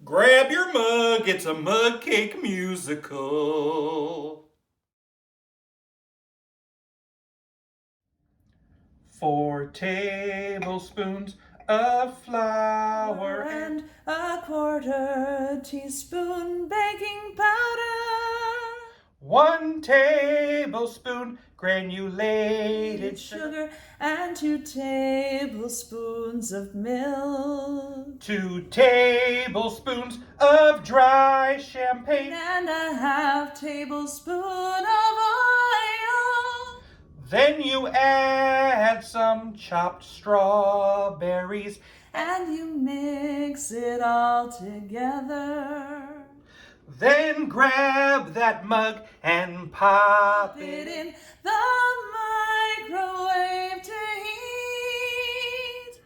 Grab your mug, it's a mug cake musical. 4 tablespoons of flour and a quarter teaspoon baking powder. 1 tablespoon granulated Sugar and 2 tablespoons of milk. 2 tablespoons of dry champagne. And a half tablespoon of oil. Then you add some chopped strawberries. And you mix it all together. Then grab that mug and pop it in the microwave to heat.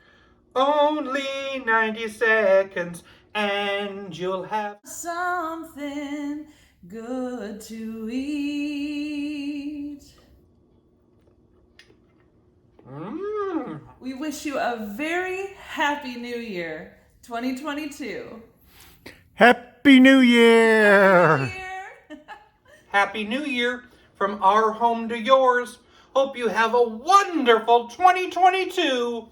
Only 90 seconds and you'll have something good to eat. We wish you a very happy new year, 2022. Happy New Year! Happy New Year. Happy New Year from our home to yours. Hope you have a wonderful 2022.